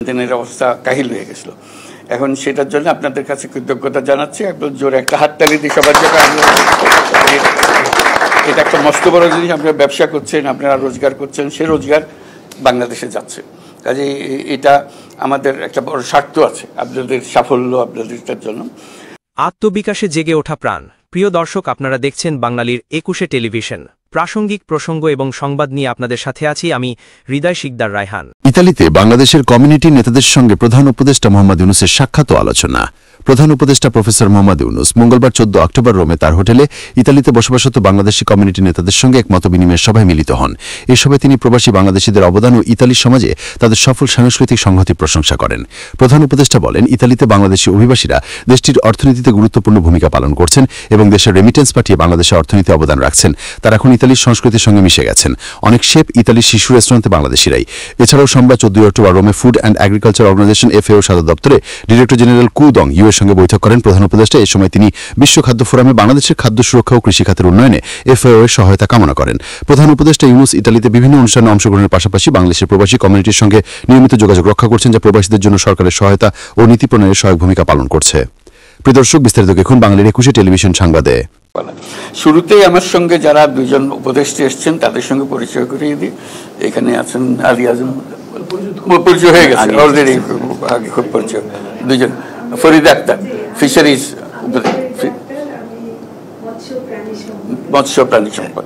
লেনদেনের অবস্থা কাহিল হয়ে গেছিল। এখন সেটার জন্য আপনাদের কাছে কৃতজ্ঞতা জানাচ্ছি। একদম জোরে একটা হাততালি দিই সবার জন্য। এটা একটা মস্ত বড় জিনিস। আপনারা ব্যবসা করছেন, আপনারা রোজগার করছেন, সে রোজগার বাংলাদেশে যাচ্ছে। কাজে এটা আমাদের একটা বড় স্বার্থ আছে আপনাদের সাফল্য, আপনাদের জন্য। আত্মবিকাশে জেগে ওঠা প্রাণ। প্রিয় দর্শক, আপনারা দেখছেন বাঙালির ২১শে টেলিভিশন। প্রাসঙ্গিক প্রসঙ্গ এবং সংবাদ নিয়ে আপনাদের সাথে আছি আমি হৃদয় শিকদার রায়হান। ইতালিতে বাংলাদেশের কমিউনিটি নেতাদের সঙ্গে প্রধান উপদেষ্টা মোহাম্মদ ইউনূসের সাক্ষাৎ ও আলোচনা। প্রধান উপদেষ্টা প্রফেসর মোহাম্মদ ইউনূস মঙ্গলবার ১৪ অক্টোবর রোমে তার হোটেলে ইতালিতে বসবাসরত বাংলাদেশি কমিউনিটি নেতাদের সঙ্গে এক মতবিনিময় সভায় মিলিত হন। এ সভায় তিনি প্রবাসী বাংলাদেশিদের অবদান ও ইতালির সমাজে তাদের সফল সাংস্কৃতিক সংহতির প্রশংসা করেন। প্রধান উপদেষ্টা বলেন, ইতালিতে বাংলাদেশি অভিবাসীরা দেশটির অর্থনীতিতে গুরুত্বপূর্ণ ভূমিকা পালন করছেন এবং দেশের রেমিটেন্স পাঠিয়ে বাংলাদেশের অর্থনীতি অবদান রাখছেন। তারা এখন ইতালির সংস্কৃতির সঙ্গে মিশে গেছেন। অনেক শেফ ইতালির শিশু রেস্টুরেন্টে বাংলাদেশিরাই। এছাড়াও সোমবার ১৪ অক্টোবর রোমে food and agriculture organisation FAO সদর দপ্তরে ডিরেক্টর জেনারেল কু দং ইউ এর সঙ্গে বৈঠক করেন প্রধান উপদেষ্টা। এ সময় তিনি বিশ্ব খাদ্য ফোরামে বাংলাদেশের খাদ্য সুরক্ষা ও কৃষি খাতের উন্নয়নে FAO এর সহায়তা কামনা করেন। প্রধান উপদেষ্টা ইউনূস ইতালিতে বিভিন্ন অনুষ্ঠানে অংশগ্রহণের পাশাপাশি বাংলাদেশের প্রবাসী কমিউনিটির সঙ্গে নিয়মিত যোগাযোগ রক্ষা করছেন, যা প্রবাসীদের জন্য সরকারের সহায়তা ও নীতি প্রণয়নের সহায়ক ভূমিকা পালন করছে। প্রিয় দর্শক, বিস্তারিত দেখুন বাঙালির ২১শে টেলিভিশন সংবাদে। শুরুতেই আমার সঙ্গে যারা দুজন উপদেষ্টা এসছেন তাদের সঙ্গে পরিচয় করিয়ে দিই। এখানে আছেন আলী আজম, পরিচয় হয়ে গেছে অলরেডি, আগে খুব পরিচয়। দুজন ফরিদা আক্তার, ফিশারিজ মৎস্য প্রাণী সম্পদ।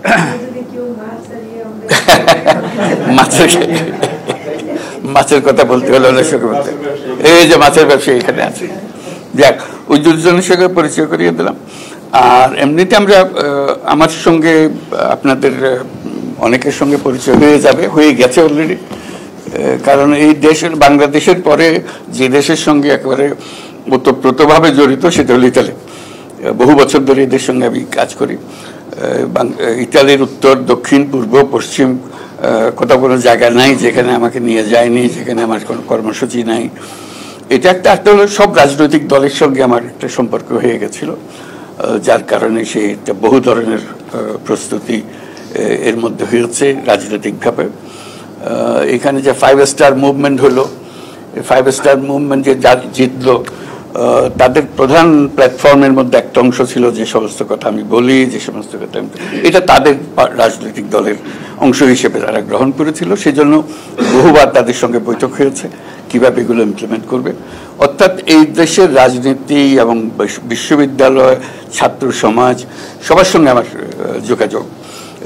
মাছের কথা বলতে হলে অনেক সঙ্গে বলতে, এই যে মাছের ব্যবসা এখানে আছে। যাক, ওই দুজনের সঙ্গে পরিচয় করিয়ে দিলাম। আর এমনিতে আমরা আমার সঙ্গে আপনাদের অনেকের সঙ্গে পরিচয় হয়ে গেছে অলরেডি। কারণ এই দেশের বাংলাদেশের পরে যে দেশের সঙ্গে একেবারে ওতপ্রোতভাবে জড়িত সেটা হলো ইতালি। বহু বছর ধরে এদের সঙ্গে আমি কাজ করি। ইতালির উত্তর, দক্ষিণ, পূর্ব, পশ্চিম কোথাও কোনো জায়গা নাই যেখানে আমাকে নিয়ে যায়নি, যেখানে আমার কোনো কর্মসূচি নাই। এটা একটা হলো সব রাজনৈতিক দলের সঙ্গে আমার একটা সম্পর্ক হয়ে গেছিল, যার কারণে একটা বহু ধরনের প্রস্তুতি এর মধ্যে হয়েছে রাজনৈতিকভাবে। এখানে যে 5 স্টার মুভমেন্ট হলো, 5 স্টার মুভমেন্ট যে জিতলো, তাদের প্রধান প্ল্যাটফর্মের মধ্যে একটা অংশ ছিল যে সমস্ত কথা আমি বলি, যে সমস্ত কথা এটা তাদের রাজনৈতিক দলের অংশ হিসেবে তারা গ্রহণ করেছিল। সেজন্য বহুবার তাদের সঙ্গে বৈঠক হয়েছে কিভাবে এগুলো ইমপ্লিমেন্ট করবে। অর্থাৎ এই দেশের রাজনীতি এবং বিশ্ববিদ্যালয়, ছাত্র সমাজ সবার সঙ্গে আমার যোগাযোগ।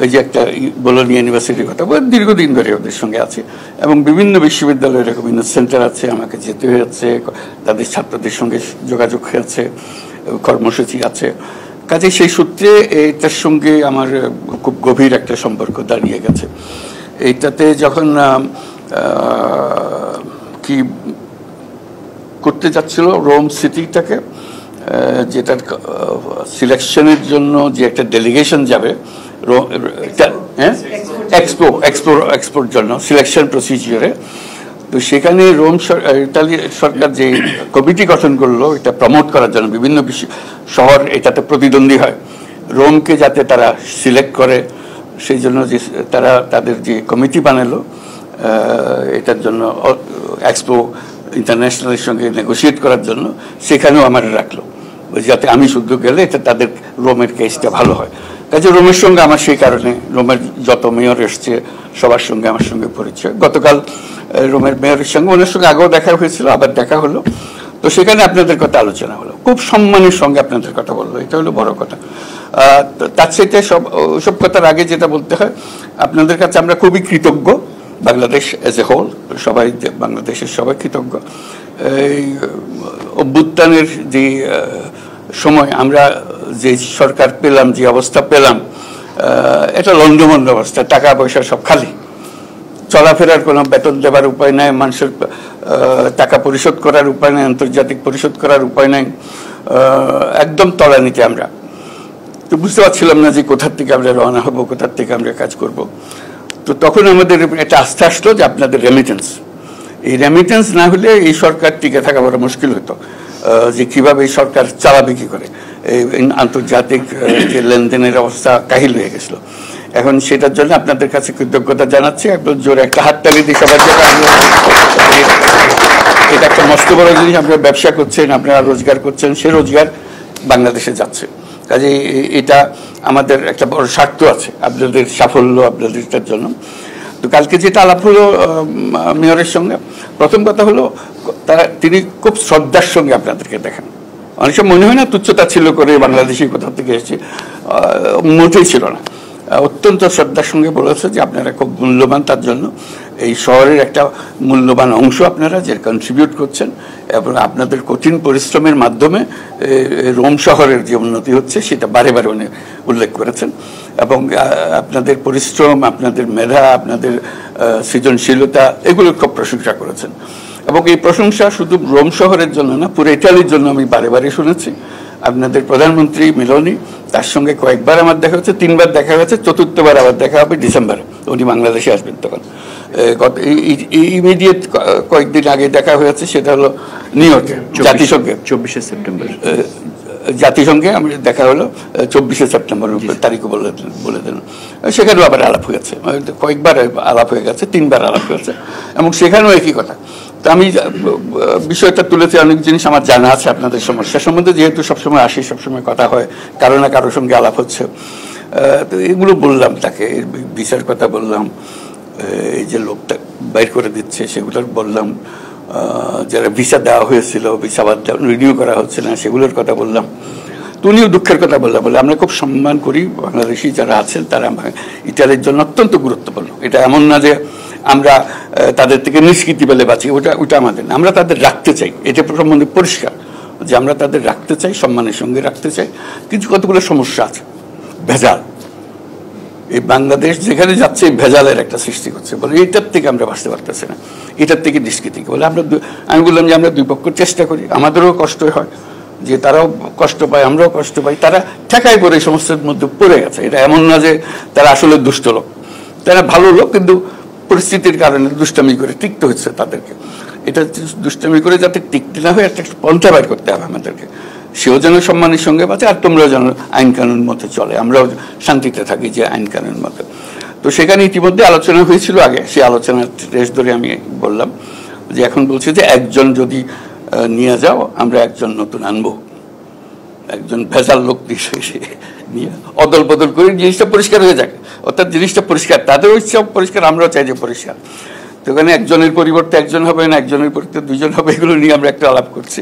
ওই যে একটা বোলোনিয়া ইউনিভার্সিটির কথা দীর্ঘদিন ধরে ওদের সঙ্গে আছে, এবং বিভিন্ন বিশ্ববিদ্যালয়ের এরকম সেন্টার আছে, আমাকে যেতে হয়েছে, তাদের ছাত্রদের সঙ্গে যোগাযোগ হয়েছে, কর্মসূচি আছে। কাজে সেই সূত্রে এটার সঙ্গে আমার খুব গভীর একটা সম্পর্ক দাঁড়িয়ে গেছে। এইটাতে যখন কি করতে যাচ্ছিল রোম সিটিটাকে, যেটার সিলেকশনের জন্য যে একটা ডেলিগেশন যাবে এক্সপোর জন্য সিলেকশন প্রসিজিওরে, তো সেখানে রোম ইতালি সরকার যে কমিটি গঠন করলো এটা প্রমোট করার জন্য, বিভিন্ন শহর এটাতে প্রতিদ্বন্দ্বী হয়, রোমকে যাতে তারা সিলেক্ট করে সেই জন্য যে তারা তাদের যে কমিটি বানালো এটার জন্য এক্সপো ইন্টারন্যাশনালের সঙ্গে নেগোশিয়েট করার জন্য, সেখানেও আমার রাখলো যাতে আমি শুদ্ধ গেলে এটা তাদের রোমের কেসটা ভালো হয়। কাজে রোমের সঙ্গে আমার সেই কারণে রোমের যত মেয়র এসছে সবার সঙ্গে আমার সঙ্গে পরিচয়। গতকাল রোমের মেয়রের সঙ্গে ওনার সঙ্গে আগেও দেখা হয়েছিল, আবার দেখা হলো। তো সেখানে আপনাদের কথা আলোচনা হলো, খুব সম্মানের সঙ্গে আপনাদের কথা বললো, এটা হলো বড় কথা। তার সাথে সব কথার আগে যেটা বলতে হয়, আপনাদের কাছে আমরা খুবই কৃতজ্ঞ, বাংলাদেশ এজ এ হোল সবাই, বাংলাদেশের সবাই কৃতজ্ঞ। এই অভ্যুত্থানের যে সময় আমরা যে সরকার পেলাম, যে অবস্থা পেলাম, এটা লন্ডমন্ড অবস্থা, টাকা পয়সা সব খালি, চলাফেরার কোনো বেতন দেবার উপায় নাই, মানুষের টাকা পরিশোধ করার উপায় নাই, আন্তর্জাতিক পরিশোধ করার উপায় নাই, একদম তলানিতে আমরা। তো বুঝতে পারছিলাম না যে কোথার থেকে আমরা রওনা হবো, কোথার থেকে আমরা কাজ করব। তো তখন আমাদের একটা আস্থা আসলো যে আপনাদের রেমিটেন্স, এই রেমিটেন্স না হলে এই সরকার টিকে থাকা বড় মুশকিল হতো, যে কিভাবে এই সরকার চালাবে কি করে, এই আন্তর্জাতিক যে লেনদেনের অবস্থা কাহিল হয়ে গেছিল। এখন সেটার জন্য আপনাদের কাছে কৃতজ্ঞতা জানাচ্ছি। একদম জোরে একটা হাততালি দিই সবার জন্য। এটা একটা মস্ত বড় জিনিস। আপনারা ব্যবসা করছেন, আপনারা রোজগার করছেন, সে রোজগার বাংলাদেশে যাচ্ছে। কাজে এটা আমাদের একটা বড় স্বার্থ আছে আপনাদের সাফল্য, আপনাদেরটার জন্য। তো কালকে যেটা আলাপ হলো মেয়রের সঙ্গে, প্রথম কথা হলো তিনি খুব শ্রদ্ধার সঙ্গে আপনাদেরকে দেখেন। অনেক সময় মনে হয় না তুচ্ছতা ছিল করে বাংলাদেশি কোথা থেকে এসেছে, মোটেই ছিল না। অত্যন্ত শ্রদ্ধার সঙ্গে বলেছে যে আপনারা খুব মূল্যবান, তার জন্য এই শহরের একটা মূল্যবান অংশ আপনারা যে কন্ট্রিবিউট করছেন, এবং আপনাদের কঠিন পরিশ্রমের মাধ্যমে রোম শহরের যে উন্নতি হচ্ছে সেটা বারে বারে উনি উল্লেখ করেছেন। এবং আপনাদের পরিশ্রম, আপনাদের মেধা, আপনাদের সৃজনশীলতা, এগুলোর খুব প্রশংসা করেছেন। এবং এই প্রশংসা শুধু রোম শহরের জন্য না, পুরো ইটালির জন্য আমি বারে বারে শুনেছি। আপনাদের প্রধানমন্ত্রী মেলোনি, তার সঙ্গে কয়েকবার আমার দেখা হচ্ছে, 3বার দেখা হয়েছে, 4বার আবার দেখা হবে ডিসেম্বরে, উনি বাংলাদেশে আসবেন তখন। ইমিডিয়েট কয়েকদিন আগে দেখা হয়েছে, সেটা হলো নিউ ইয়র্কে জাতিসংঘে 24শে সেপ্টেম্বর জাতিসংঘে আমি দেখা হলো 24শে সেপ্টেম্বর তারিখও বলে দিন। সেখানেও আবার আলাপ হয়েছে, কয়েকবার আলাপ হয়ে গেছে, 3বার আলাপ হয়েছে, এবং সেখানেও একই কথা। তো আমি বিষয়টা তুলেছি, অনেক জিনিস আমার জানা আছে আপনাদের সমস্যা সম্বন্ধে, যেহেতু সবসময় আসি, সবসময় কথা হয়, কারো না কারোর সঙ্গে আলাপ হচ্ছে। তো এগুলো বললাম তাকে, ভিসার কথা বললাম, এই যে লোকটা বাইর করে দিচ্ছে সেগুলোর বললাম, যারা ভিসা দেওয়া হয়েছিল ভিসা রিনিউ করা হচ্ছে না সেগুলোর কথা বললাম। তো উনিও দুঃখের কথা বললাম, বলে আমরা খুব সম্মান করি, বাংলাদেশি যারা আছেন তারা ইটালির জন্য অত্যন্ত গুরুত্বপূর্ণ। এটা এমন না যে আমরা তাদের থেকে নিষ্কৃতি পেলে বাঁচি, ওটা আমাদের না, আমরা তাদের রাখতে চাই। এটা সম্বন্ধে পরিষ্কার যে আমরা তাদের রাখতে চাই, সম্মানের সঙ্গে রাখতে চাই। কিন্তু কতগুলো সমস্যা আছে, ভেজাল, এই বাংলাদেশ যেখানে যাচ্ছে এই ভেজালের একটা সৃষ্টি করছে, বলে এটার থেকে আমরা বাঁচতে পারতেছি না, এটার থেকে নিষ্কৃতি বলে আমি বললাম যে আমরা দুই পক্ষ চেষ্টা করি, আমাদেরও কষ্ট হয়, যে তারাও কষ্ট পায়, আমরাও কষ্ট পাই। তারা ঠেকায় পড়ে এই সমস্যার মধ্যে পড়ে গেছে। এটা এমন না যে তারা আসলে দুষ্ট লোক, তারা ভালো লোক, কিন্তু পরিস্থিতির কারণে দুষ্টামি করে টিকতে হচ্ছে তাদেরকে। এটা দুষ্টামি করে যাতে টিকতে না হয় একটা পন্থা বাইর করতে হবে আমাদেরকে। সেও যেন সম্মানের সঙ্গে বাঁচে, আর তোমরাও যেন আইন কানুন মতো চলে, আমরাও শান্তিতে থাকি যে আইন কানুন মতো। তো সেখানে ইতিমধ্যে আলোচনা হয়েছিল আগে, সেই আলোচনার রেশ ধরে আমি বললাম যে এখন বলছি যে একজন যদি নিয়ে যাও, আমরা একজন নতুন আনবো, একজন ভেজাল লোক নিয়ে অদল বদল করে জিনিসটা পরিষ্কার হয়ে যাক। অর্থাৎ জিনিসটা পরিষ্কার, তাদেরও ইচ্ছা পরিষ্কার, আমরাও চাই যে পরিষ্কার। তো ওখানে একজনের পরিবর্তে একজন হবে না, একজনের পরিবর্তে দুজন হবে, এগুলো নিয়ে আমরা একটা আলাপ করছি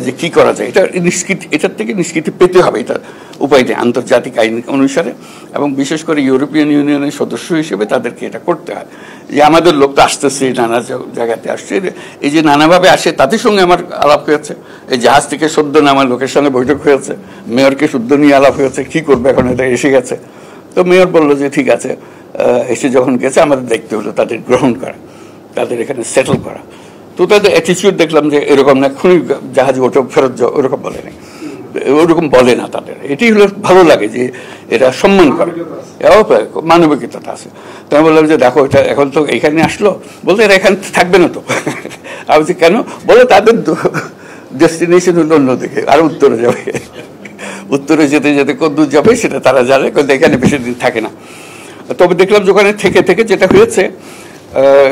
যে কি করা যায়। এটা নিষ্কৃতি, এটার থেকে নিষ্কৃতি পেতে হবে, এটা উপায় নেই আন্তর্জাতিক আইন অনুসারে, এবং বিশেষ করে ইউরোপিয়ান ইউনিয়নের সদস্য হিসেবে তাদেরকে এটা করতে হয়। যে আমাদের লোক তো আসতেছে, নানা জায়গাতে আসছে, এই যে নানাভাবে আসে, তাদের সঙ্গে আমার আলাপ হয়েছে। এই জাহাজ থেকে সদ্য নামা লোকের সঙ্গে বৈঠক হয়েছে, মেয়রকে শুদ্ধ নিয়ে আলাপ হয়েছে, কি করবে এখন, এটা এসে গেছে। তো মেয়র বললো যে ঠিক আছে, এসে যখন গেছে আমাদের দেখতে হলো তাদের গ্রহণ করা, তাদের এখানে সেটেল করা। তো তাদের অ্যাটিচিউড দেখলাম যে এরকম না, এখনই জাহাজে ওঠো ফেরত যাও, ওরকম বলে না, ওরকম বলে না তাদের। এটি হলো ভালো লাগে যে এরা সম্মান করে, মানবিকতা আছে। তো আমি বললাম যে দেখো, এটা এখন তো এখানে আসলো, বলতে এরা এখানে থাকবে না তো। আমি বলছি কেন, বলে তাদের ডেস্টিনেশন হলো অন্যদিকে, আর উত্তরে যাবে, উত্তরে যেতে যেতে কদ্দূর যাবে সেটা তারা জানে, কিন্তু এখানে বেশি দিন থাকে না। তবে দেখলাম যে ওখানে থেকে থেকে যেটা হয়েছে,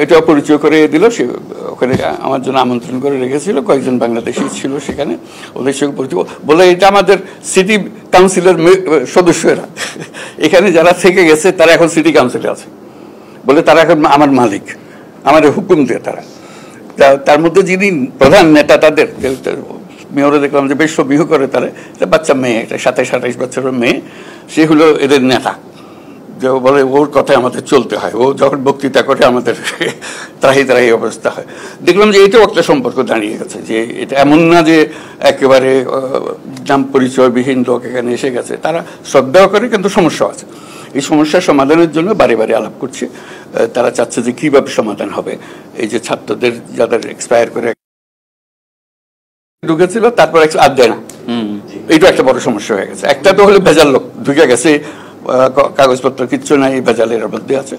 এটা পরিচয় করে দিল। সে ওখানে আমার জন্য আমন্ত্রণ করে রেখেছিল, কয়েকজন বাংলাদেশি ছিল সেখানে, ওদের সঙ্গে পরিচয় বলে এটা আমাদের সিটি কাউন্সিলের সদস্যরা, এখানে যারা থেকে গেছে তারা এখন সিটি কাউন্সিলে আছে, বলে তারা এখন আমার মালিক, আমার হুকুম দিয়ে তারা। তার মধ্যে যিনি প্রধান নেতা তাদের মেয়রে দেখলাম যে বেশ সবিহ করে, তারা বাচ্চা মেয়ে, একটা 27-28 বছরের মেয়ে, সে হলো এদের নেতা। যে বলে ওর কথায় আমাদের চলতে হয়, ও যখন বক্তৃতা করে আমাদের ত্রাহি ত্রাহি অবস্থা হয়। দেখলাম যে এটাও একটা সম্পর্ক দাঁড়িয়ে গেছে, যে এটা এমন না যে একেবারে নাম পরিচয়বিহীন লোক এখানে এসে গেছে, তারা শ্রদ্ধাও করে, কিন্তু সমস্যা আছে। এই সমস্যার সমাধানের জন্য বারে বারে আলাপ করছে। তারা চাচ্ছে যে কীভাবে সমাধান হবে। এই যে ছাত্রদের যাদের এক্সপায়ার করে ঢুকেছিল, তারপর আর দেয় না, এইটা একটা বড় সমস্যা হয়ে গেছে। একটা তো হলো ভেজাল লোক ঢুকে গেছে, কাগজপত্র কিচ্ছু নাই, ভেজালের মধ্যে আছে,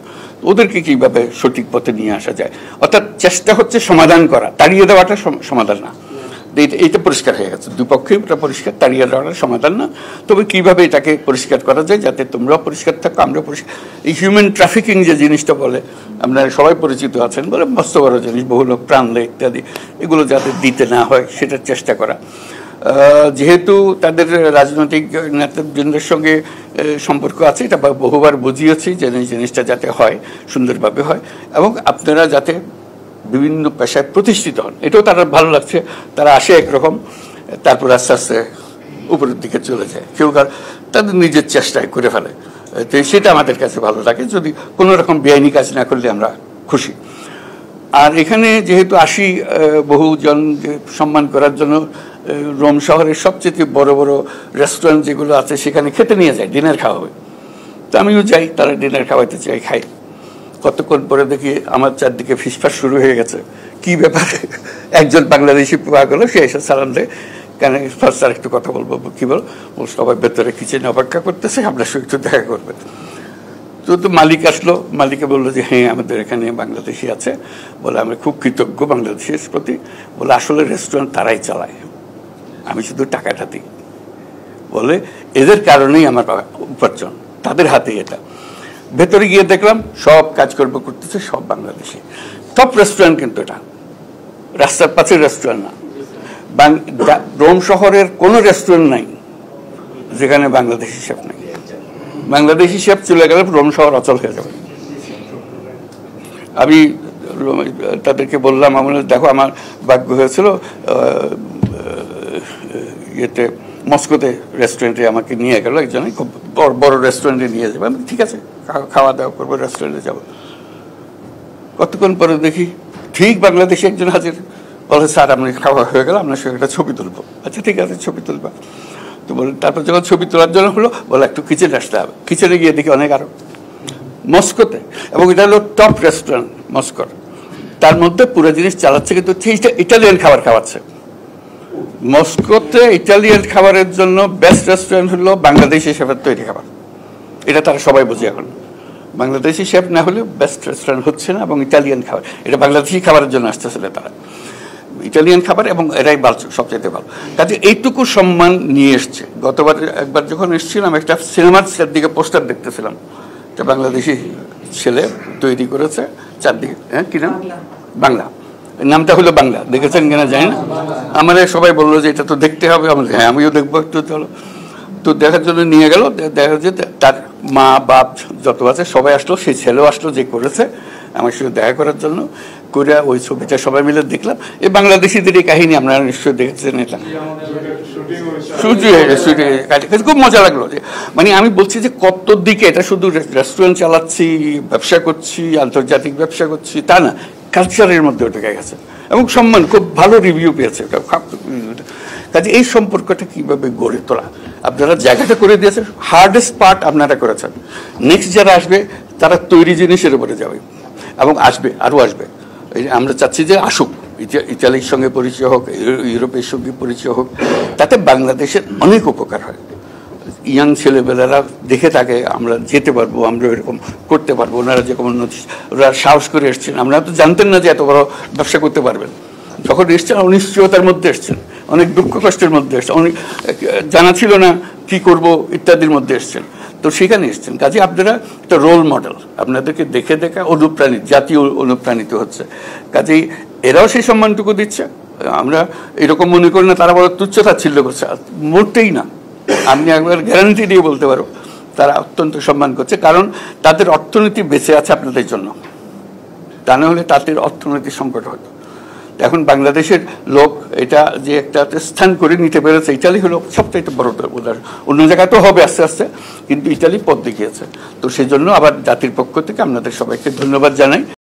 ওদেরকে কিভাবে সঠিক পথে নিয়ে আসা যায়। অর্থাৎ চেষ্টা হচ্ছে সমাধান করা, তাড়িয়ে দেওয়াটা সমাধান না, এইটা পরিষ্কার হয়ে গেছে, দুই পক্ষে এটা পরিষ্কার, তাড়িয়ে দেওয়ার সমাধান না। তবে কিভাবে এটাকে পরিষ্কার করা যায় যাতে তোমরাও পরিষ্কার থাকো, আমরাও পরিষ্কার। এই হিউম্যান ট্রাফিকিং যে জিনিসটা বলে, আপনারা সবাই পরিচিত আছেন, বলে মস্ত বড় জিনিস, বহু লোক প্রাণ দেয় ইত্যাদি, এগুলো যাতে দিতে না হয় সেটার চেষ্টা করা। যেহেতু তাদের রাজনৈতিক নেতৃবৃন্দের সঙ্গে সম্পর্ক আছে, এটা বহুবার বুঝিয়েছি যে জিনিসটা যাতে হয়, সুন্দরভাবে হয়, এবং আপনারা যাতে বিভিন্ন পেশায় প্রতিষ্ঠিত হন, এটাও তারা ভালো লাগছে। তারা আসে একরকম, তারপর আস্তে আস্তে উপরের দিকে চলে যায়, কেউ তাদের নিজের চেষ্টায় করে ফেলে। তো সেটা আমাদের কাছে ভালো লাগে, যদি কোনো রকম বেআইনি কাজ না করলে আমরা খুশি। আর এখানে যেহেতু আসি বহুজন সম্মান করার জন্য, রোম শহরের সবচেয়ে বড় বড় রেস্টুরেন্ট যেগুলো আছে সেখানে খেতে নিয়ে যায়, ডিনার খাওয়া হবে। তো আমিও যাই, তারা ডিনার খাওয়াইতে চাই, খাই। কতক্ষণ পরে দেখি আমার চারদিকে ফিসফাস শুরু হয়ে গেছে, কি ব্যাপারে? একজন বাংলাদেশি পাগল, সে এসে সালাম দেয়, কেন ফার্স্ট আর একটু কথা বলবো, কি বল, সবাই ভেতরে কিচেনে অপেক্ষা করতেছে, আপনার সঙ্গে একটু দেখা করবেন। তো মালিক আসলো, মালিকে বললো যে হ্যাঁ আমাদের এখানে বাংলাদেশি আছে, বলে আমরা খুব কৃতজ্ঞ বাংলাদেশের প্রতি। বলে আসলে রেস্টুরেন্ট তারাই চালায়, আমি শুধু টাকাটা দিই। বলে এদের কারণেই আমার উপার্জন, তাদের হাতেই এটা। ভেতরে গিয়ে দেখলাম সব কাজকর্ম করতেছে সব বাংলাদেশি, টপ রেস্টুরেন্ট, কিন্তু এটা রাস্তার পাশের রেস্টুরেন্ট না। রোম শহরের কোনো রেস্টুরেন্ট নাই যেখানে বাংলাদেশি শেফ নাই। বাংলাদেশি শেফ চলে গেলে রোম শহর অচল হয়ে যাবে। আমি তাদেরকে বললাম, আমার দেখো আমার ভাগ্য হয়েছিল ইয়েতে মস্কোতে রেস্টুরেন্টে আমাকে নিয়ে গেল একজনে, খুব বড় রেস্টুরেন্টে নিয়ে যাবে। আমি ঠিক আছে, খাওয়া দাওয়া করবো, রেস্টুরেন্টে যাবো। কতক্ষণ পরে দেখি ঠিক বাংলাদেশি একজন হাজির, বলে স্যার আপনি খাওয়া হয়ে গেল, আপনার সঙ্গে একটা ছবি তুলবো। আচ্ছা ঠিক আছে, ছবি তুলবা। তো বলে তারপর যখন ছবি তোলার জন্য হলো, বলে একটু কিচেনে আসতে হবে। কিচেনে গিয়ে দেখি অনেক আরো মস্কোতে, এবং এটা হলো টপ রেস্টুরেন্ট মস্কোর। তার মধ্যে পুরো জিনিস চালাচ্ছে কিন্তু ইটালিয়ান খাবার খাওয়াচ্ছে। মস্কোতে ইটালিয়ান খাবারের জন্য বেস্ট রেস্টুরেন্ট হলো বাংলাদেশি শেফের তৈরি খাবার, এটা তারা সবাই বোঝে এখন। বাংলাদেশি শেফ না হলে বেস্ট রেস্টুরেন্ট হচ্ছে না, এবং ইটালিয়ান খাবার, এটা বাংলাদেশি খাবারের জন্য আসতেছিল তারা, ইটালিয়ান খাবার, এবং এরাই ভালো, সবচেয়ে ভালো। কাজে এইটুকু সম্মান নিয়ে এসছে। গতবার একবার যখন এসেছিলাম, একটা সিনেমার দিকে পোস্টার দেখতেছিলাম, একটা বাংলাদেশি ছেলে তৈরি করেছে চারদিকে, হ্যাঁ কি নাম, বাংলা, নামটা হলো বাংলা, দেখেছেন কিনা জানি না। আমার সবাই বললো যে এটা তো দেখতে হবে, আমার হ্যাঁ আমিও দেখবো একটু, চলো। তো দেখার জন্য নিয়ে গেল, দেখা যে তার মা বাপ যত আছে সবাই আসলো, সেই ছেলেও আসলো যে করেছে আমার সঙ্গে দেখা করার জন্য। করে ওই ছবিটা সবাই মিলে দেখলাম। এই বাংলাদেশিদের এই কাহিনী আপনারা নিশ্চয়ই দেখেছেন, এটা খুব মজা লাগলো। মানে আমি বলছি যে কত দিকে, এটা শুধু রেস্টুরেন্ট চালাচ্ছি, ব্যবসা করছি, আন্তর্জাতিক ব্যবসা করছি তা না, কালচারের মধ্যে ঢুকে গেছে, এবং সম্মান, খুব ভালো রিভিউ পেয়েছে ওটা। কাজে এই সম্পর্কটা কিভাবে গড়ে তোলা, আপনারা জায়গাটা করে দিয়েছেন, হার্ডেস্ট পার্ট আপনারা করেছেন। নেক্সট যারা আসবে তারা তৈরি জিনিসের উপরে যাবে, এবং আসবে, আরও আসবে। আমরা চাচ্ছি যে আসুক, ইতালির সঙ্গে পরিচয় হোক, ইউরোপের সঙ্গে পরিচয় হোক, তাতে বাংলাদেশের অনেক উপকার হয়। ইয়াং ছেলেবেলারা দেখে থাকে আমরা যেতে পারবো, আমরা এরকম করতে পারবো। ওনারা যেরকম ওরা সাহস করে এসছেন, আমরা তো জানতেন না যে এত বড় ব্যবসা করতে পারবেন। যখন এসছেন অনিশ্চয়তার মধ্যে এসছেন, অনেক দুঃখ কষ্টের মধ্যে এসছেন, অনেক জানা ছিল না কি করব ইত্যাদির মধ্যে এসছেন, তো সেখানে এসছেন। কাজে আপনারা একটা রোল মডেল, আপনাদেরকে দেখে দেখে অনুপ্রাণিত, জাতীয় অনুপ্রাণিত হচ্ছে। কাজেই এরাও সেই সম্মানটুকু দিচ্ছে। আমরা এরকম মনে করি না তারা বড় তুচ্ছতাচ্ছিল্য করছে, মোটেই না। আমি একবার গ্যারান্টি দিয়ে বলতে পারো তারা অত্যন্ত সম্মান করছে, কারণ তাদের অর্থনীতি বেঁচে আছে আপনাদের জন্য, তা না হলে তাদের অর্থনৈতিক সংকট হতো। এখন বাংলাদেশের লোক এটা যে একটা স্থান করে নিতে পেরেছে, ইটালি হলো সবচেয়ে বড় উদাহরণ। অন্য জায়গায় তো হবে আস্তে আস্তে, কিন্তু ইটালি পথ দেখিয়েছে। তো সেই জন্য আবার জাতির পক্ষ থেকে আপনাদের সবাইকে ধন্যবাদ জানাই।